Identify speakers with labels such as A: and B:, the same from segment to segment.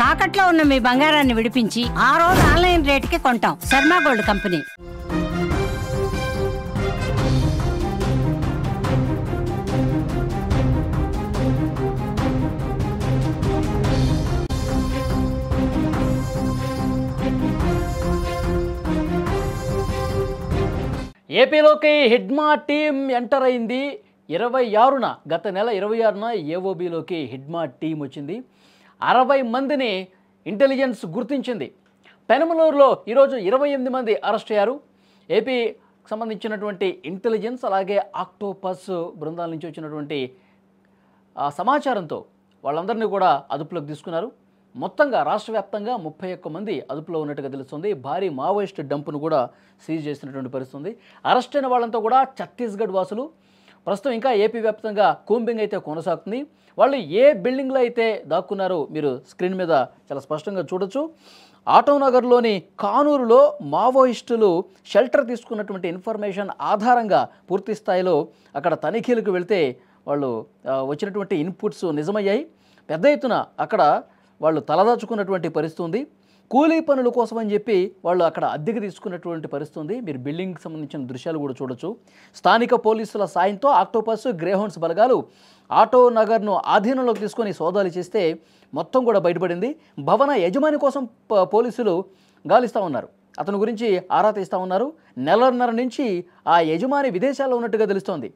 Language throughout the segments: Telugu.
A: తాకట్లో ఉన్న మీ బంగారాన్ని విడిపించి ఆ రోజు ఆన్లైన్ రేటుకి కొంటాం. Sharma gold company.
B: ఏపీలోకి హిడ్మా టీం ఎంటర్ అయింది. 26న గత నెల 26న ఏఓబీలోకి హిడ్మా టీం వచ్చింది. 60 మందిని ఇంటెలిజెన్స్ గుర్తించింది. పెనమలూరులో ఈరోజు 28 మంది అరెస్ట్ అయ్యారు. ఏపీకి సంబంధించినటువంటి ఇంటెలిజెన్స్ అలాగే ఆక్టోపస్ బృందాల నుంచి వచ్చినటువంటి సమాచారంతో వాళ్ళందరినీ కూడా అదుపులోకి తీసుకున్నారు. మొత్తంగా రాష్ట్ర వ్యాప్తంగా 31 మంది అదుపులో ఉన్నట్టుగా తెలుస్తుంది. భారీ మావోయిస్ట్ డంపును కూడా సీజ్ చేసినటువంటి పరిస్థితుంది. అరెస్ట్ అయిన వాళ్ళంతా కూడా ఛత్తీస్గఢ్ వాసులు. ప్రస్తుతం ఇంకా ఏపీ వ్యాప్తంగా కూంబింగ్ అయితే కొనసాగుతుంది. వాళ్ళు ఏ బిల్డింగ్లో అయితే దాక్కున్నారో మీరు స్క్రీన్ మీద చాలా స్పష్టంగా చూడొచ్చు. ఆటోనగర్లోని కానూరులో మావోయిస్టులు షెల్టర్ తీసుకున్నటువంటి ఇన్ఫర్మేషన్ ఆధారంగా పూర్తి స్థాయిలో అక్కడ తనిఖీలకు వెళ్తే వాళ్ళు వచ్చినటువంటి ఇన్పుట్స్ నిజమయ్యాయి. పెద్ద ఎత్తున అక్కడ వాళ్ళు తలదాచుకున్నటువంటి పరిస్థితి ఉంది. కూలీ పనుల కోసం అని చెప్పి వాళ్ళు అక్కడ అద్దెకి తీసుకున్నటువంటి పరిస్థితి ఉంది. మీరు బిల్డింగ్కి సంబంధించిన దృశ్యాలు కూడా చూడొచ్చు. స్థానిక పోలీసుల సాయంతో ఆక్టోపస్ గ్రేహౌండ్స్ బలగాలు ఆటో నగర్ను ఆధీనంలోకి తీసుకొని సోదాలు చేస్తే మొత్తం కూడా బయటపడింది. భవన యజమాని కోసం పోలీసులు గాలిస్తూ ఉన్నారు. అతని గురించి ఆరా తీస్తూ ఉన్నారు. నెలన్నర నుంచి ఆ యజమాని విదేశాల్లో ఉన్నట్టుగా తెలుస్తోంది.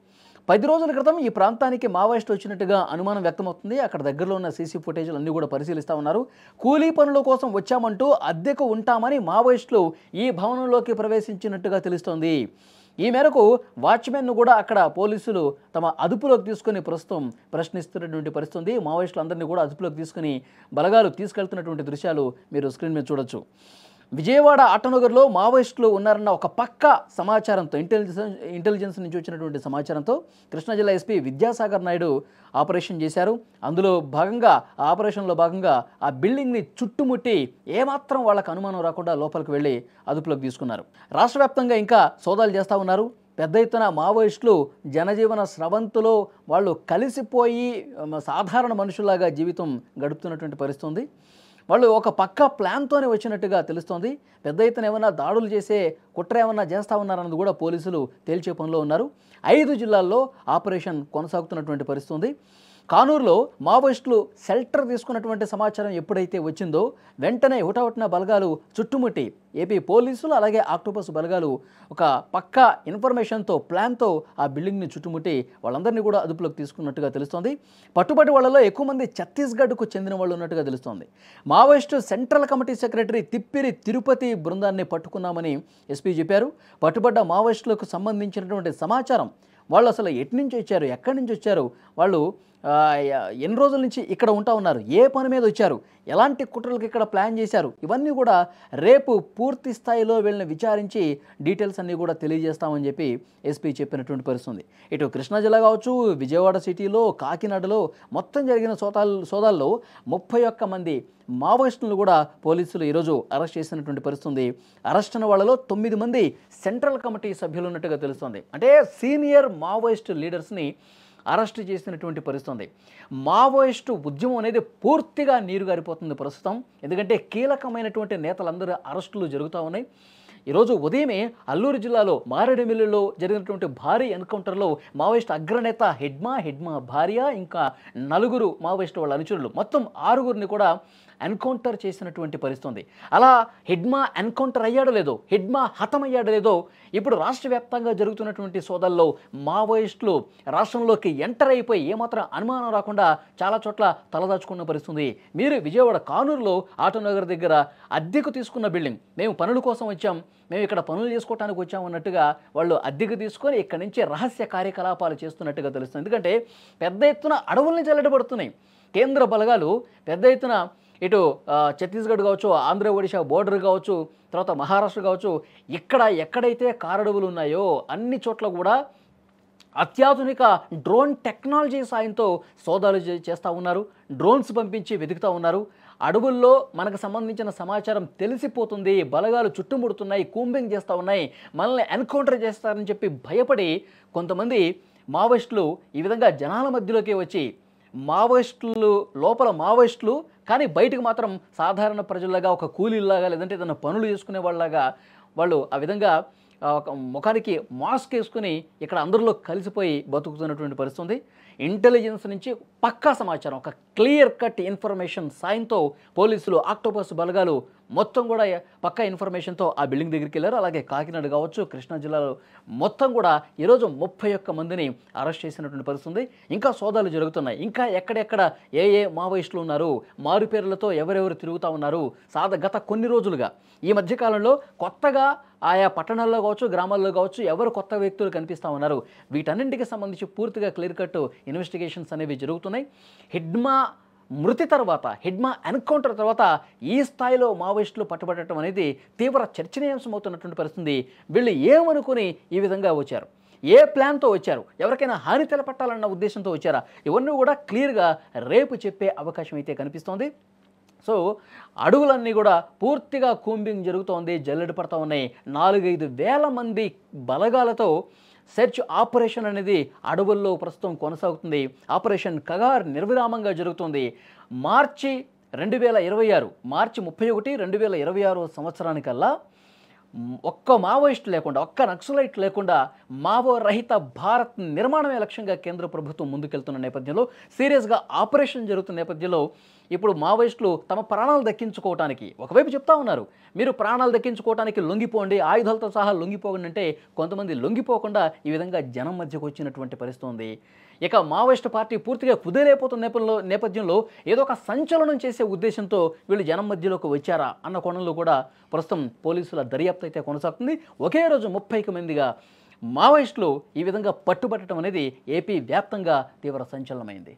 B: 10 రోజుల క్రితం ఈ ప్రాంతానికి మావోయిస్టు వచ్చినట్టుగా అనుమానం వ్యక్తమవుతుంది. అక్కడ దగ్గరలో ఉన్న సీసీ ఫుటేజ్లు అన్నీ కూడా పరిశీలిస్తూ ఉన్నారు. కూలీ పనుల కోసం వచ్చామంటూ అద్దెకు ఉంటామని మావోయిస్టులు ఈ భవనంలోకి ప్రవేశించినట్టుగా తెలుస్తోంది. ఈ మేరకు వాచ్మెన్ను కూడా అక్కడ పోలీసులు తమ అదుపులోకి తీసుకుని ప్రస్తుతం ప్రశ్నిస్తున్నటువంటి పరిస్థితి. మావోయిస్టులందరినీ కూడా అదుపులోకి తీసుకుని బలగాలు తీసుకెళ్తున్నటువంటి దృశ్యాలు మీరు స్క్రీన్ మీద చూడొచ్చు. విజయవాడ ఆటోనగర్లో మావోయిస్టులు ఉన్నారన్న ఒక పక్క సమాచారంతో ఇంటెలిజెన్స్ నుంచి వచ్చినటువంటి సమాచారంతో కృష్ణా జిల్లా ఎస్పీ విద్యాసాగర్ నాయుడు ఆపరేషన్ చేశారు. అందులో భాగంగా ఆపరేషన్లో భాగంగా ఆ బిల్డింగ్ని చుట్టుముట్టి ఏమాత్రం వాళ్ళకు అనుమానం రాకుండా లోపలికి వెళ్ళి అదుపులోకి తీసుకున్నారు. రాష్ట్ర వ్యాప్తంగా ఇంకా సోదాలు చేస్తూ ఉన్నారు. పెద్ద ఎత్తున మావోయిస్టులు జనజీవన స్రవంతిలో వాళ్ళు కలిసిపోయి సాధారణ మనుషుల్లాగా జీవితం గడుపుతున్నటువంటి పరిస్థితి ఉంది. వాళ్ళు ఒక పక్క ప్లాన్తోనే వచ్చినట్టుగా తెలుస్తోంది. పెద్ద ఎత్తున ఏమన్నా దాడులు చేసే కుట్ర ఏమన్నా చేస్తూ ఉన్నారన్నది కూడా పోలీసులు తేల్చే పనిలో ఉన్నారు. 5 జిల్లాల్లో ఆపరేషన్ కొనసాగుతున్నటువంటి పరిస్థితి ఉంది. కానూరులో మావోయిస్టులు షెల్టర్ తీసుకున్నటువంటి సమాచారం ఎప్పుడైతే వచ్చిందో వెంటనే హుటాహుటిన బలగాలు చుట్టుముట్టి ఏపీ పోలీసులు అలాగే ఆక్టోపస్ బలగాలు ఒక పక్క ఇన్ఫర్మేషన్తో ప్లాన్తో ఆ బిల్డింగ్ని చుట్టుముట్టి వాళ్ళందరినీ కూడా అదుపులోకి తీసుకున్నట్టుగా తెలుస్తోంది. పట్టుబడి వాళ్ళలో ఎక్కువ మంది ఛత్తీస్గఢ్కు చెందిన వాళ్ళు ఉన్నట్టుగా తెలుస్తోంది. Maoist central committee secretary Tippiri Tirupati బృందాన్ని పట్టుకున్నామని ఎస్పీ చెప్పారు. పట్టుబడ్డ మావోయిస్టులకు సంబంధించినటువంటి సమాచారం వాళ్ళు అసలు ఎటు నుంచి వచ్చారు, ఎక్కడి నుంచి వచ్చారు, వాళ్ళు ఎన్ని రోజుల నుంచి ఇక్కడ ఉంటా ఉన్నారు, ఏ పని మీద వచ్చారు, ఎలాంటి కుట్రలకు ఇక్కడ ప్లాన్ చేశారు, ఇవన్నీ కూడా రేపు పూర్తి స్థాయిలో వీళ్ళని విచారించి డీటెయిల్స్ అన్నీ కూడా తెలియజేస్తామని చెప్పి ఎస్పీ చెప్పినటువంటి పరిస్థితుంది. ఇటు కృష్ణా జిల్లా కావచ్చు, విజయవాడ సిటీలో, కాకినాడలో మొత్తం జరిగిన సోదాల్లో 31 మంది మావోయిస్టులను కూడా పోలీసులు ఈరోజు అరెస్ట్ చేసినటువంటి పరిస్థితుంది. అరెస్ట్ అయిన వాళ్ళలో 9 మంది సెంట్రల్ కమిటీ సభ్యులు ఉన్నట్టుగా తెలుస్తుంది. అంటే సీనియర్ మావోయిస్ట్ లీడర్స్ని అరెస్ట్ చేసినటువంటి పరిస్థితుంది. మావోయిస్టు ఉద్యమం అనేది పూర్తిగా నీరుగారిపోతుంది ప్రస్తుతం. ఎందుకంటే కీలకమైనటువంటి నేతలందరూ అరెస్టులు జరుగుతూ ఉన్నాయి. ఈరోజు ఉదయమే అల్లూరు జిల్లాలో మారేడుమిల్లిలో జరిగినటువంటి భారీ ఎన్కౌంటర్లో మావోయిస్ట్ అగ్రనేత హిడ్మా భార్య ఇంకా 4 మావోయిస్టు వాళ్ళ అనుచరులు మొత్తం 6గురిని కూడా ఎన్కౌంటర్ చేసినటువంటి పరిస్థితుంది. అలా హిడ్మా ఎన్కౌంటర్ అయ్యాడో లేదో, హిడ్మా హతమయ్యాడో లేదో ఇప్పుడు రాష్ట్ర వ్యాప్తంగా జరుగుతున్నటువంటి సోదాల్లో మావోయిస్టులు రాష్ట్రంలోకి ఎంటర్ అయిపోయి ఏమాత్రం అనుమానం రాకుండా చాలా చోట్ల తలదాచుకున్న పరిస్థితుంది. మీరు విజయవాడ కానూరులో ఆటోనగర్ దగ్గర అద్దెకు తీసుకున్న బిల్డింగ్, మేము పనుల కోసం వచ్చాం, మేము ఇక్కడ పనులు చేసుకోవడానికి వచ్చాము అన్నట్టుగా వాళ్ళు అద్దెకు తీసుకొని ఇక్కడి నుంచి రహస్య కార్యకలాపాలు చేస్తున్నట్టుగా తెలుస్తుంది. ఎందుకంటే పెద్ద ఎత్తున అడవుల్ని జల్లెడబడుతున్నాయి. కేంద్ర బలగాలు పెద్ద ఎత్తున ఇటు ఛత్తీస్గఢ్ కావచ్చు, ఆంధ్ర ఒడిశా బోర్డర్ కావచ్చు, తర్వాత మహారాష్ట్ర కావచ్చు, ఎక్కడైతే కారడవులు ఉన్నాయో అన్ని చోట్ల కూడా అత్యాధునిక డ్రోన్ టెక్నాలజీ సాయంతో సోదాలు చేస్తూ ఉన్నారు. డ్రోన్స్ పంపించి వెతుకుతూ ఉన్నారు. అడవుల్లో మనకు సంబంధించిన సమాచారం తెలిసిపోతుంది, బలగాలు చుట్టుముడుతున్నాయి, కూంబింగ్ చేస్తూ ఉన్నాయి, మనల్ని ఎన్కౌంటర్ చేస్తారని చెప్పి భయపడి కొంతమంది మావోయిస్టులు ఈ విధంగా జనాల మధ్యలోకి వచ్చి మావోయిస్టులు కానీ బయటకు మాత్రం సాధారణ ప్రజల్లాగా ఒక కూలీలాగా లేదంటే ఏదైనా పనులు చేసుకునే వాళ్ళలాగా వాళ్ళు ఆ విధంగా ఒక ముఖానికి మాస్క్ వేసుకుని ఇక్కడ అందరిలో కలిసిపోయి బతుకుతున్నటువంటి పరిస్థితి ఉంది. ఇంటెలిజెన్స్ నుంచి పక్కా సమాచారం, ఒక క్లియర్ కట్ ఇన్ఫర్మేషన్ సాయంతో పోలీసులు ఆక్టోపస్ బలగాలు మొత్తం కూడా పక్కా ఇన్ఫర్మేషన్తో ఆ బిల్డింగ్ దగ్గరికి వెళ్ళారు. అలాగే కాకినాడ కావచ్చు, కృష్ణా జిల్లాలో మొత్తం కూడా ఈరోజు 31 మందిని అరెస్ట్ చేసినటువంటి పరిస్థితి ఉంది. ఇంకా సోదాలు జరుగుతున్నాయి. ఇంకా ఎక్కడెక్కడ ఏ మావోయిస్టులు ఉన్నారు, మారు పేర్లతో ఎవరెవరు తిరుగుతూ ఉన్నారు, గత కొన్ని రోజులుగా ఈ మధ్యకాలంలో కొత్తగా ఆయా పట్టణాల్లో కావచ్చు, గ్రామాల్లో కావచ్చు ఎవరు కొత్త వ్యక్తులు కనిపిస్తూ ఉన్నారు, వీటన్నింటికి సంబంధించి పూర్తిగా క్లియర్ కట్ ఇన్వెస్టిగేషన్స్ అనేవి జరుగుతున్నాయి. హిడ్మా మృతి తర్వాత, హిడ్మా ఎన్కౌంటర్ తర్వాత ఈ స్థాయిలో మావోయిస్టులు పట్టుబడటం అనేది తీవ్ర చర్చనీయాంశమవుతున్నటువంటి పరిస్థితి. వీళ్ళు ఏమనుకుని ఈ విధంగా వచ్చారు, ఏ ప్లాన్తో వచ్చారు, ఎవరికైనా హాని తెలపట్టాలన్న ఉద్దేశంతో వచ్చారా, ఇవన్నీ కూడా క్లియర్గా రేపు చెప్పే అవకాశం అయితే కనిపిస్తోంది. సో అడవులన్నీ కూడా పూర్తిగా కూంబింగ్ జరుగుతోంది, జల్లెడ పడతా ఉన్నాయి. 4-5 వేల మంది బలగాలతో సెర్చ్ ఆపరేషన్ అనేది అడవుల్లో ప్రస్తుతం కొనసాగుతుంది. ఆపరేషన్ కగార్ నిర్విరామంగా జరుగుతుంది. మార్చి 2026 మార్చి 31, 2026 సంవత్సరానికల్లా ఒక్క మావోయిస్ట్ లేకుండా, ఒక్క నక్సలైట్ లేకుండా మావో రహిత భారత్ నిర్మాణమే లక్ష్యంగా కేంద్ర ప్రభుత్వం ముందుకెళ్తున్న నేపథ్యంలో, సీరియస్గా ఆపరేషన్ జరుగుతున్న నేపథ్యంలో ఇప్పుడు మావోయిస్టులు తమ ప్రాణాలు దక్కించుకోవటానికి ఒకవైపు చెప్తా ఉన్నారు, మీరు ప్రాణాలు దక్కించుకోవటానికి లొంగిపోండి, ఆయుధాలతో సహా లొంగిపోకండి అంటే కొంతమంది లొంగిపోకుండా ఈ విధంగా జనం మధ్యకు వచ్చినటువంటి పరిస్థితి ఉంది. ఇక మావోయిస్టు పార్టీ పూర్తిగా కుదేలైపోతున్న నేపథ్యంలో ఏదో ఒక సంచలనం చేసే ఉద్దేశంతో వీళ్ళు జనం మధ్యలోకి వచ్చారా అన్న కోణంలో కూడా ప్రస్తుతం పోలీసుల దర్యాప్తు అయితే కొనసాగుతుంది. ఒకే రోజు 30 మందిగా మావోయిస్టులు ఈ విధంగా పట్టుబట్టడం అనేది ఏపీ వ్యాప్తంగా తీవ్ర సంచలనమైంది.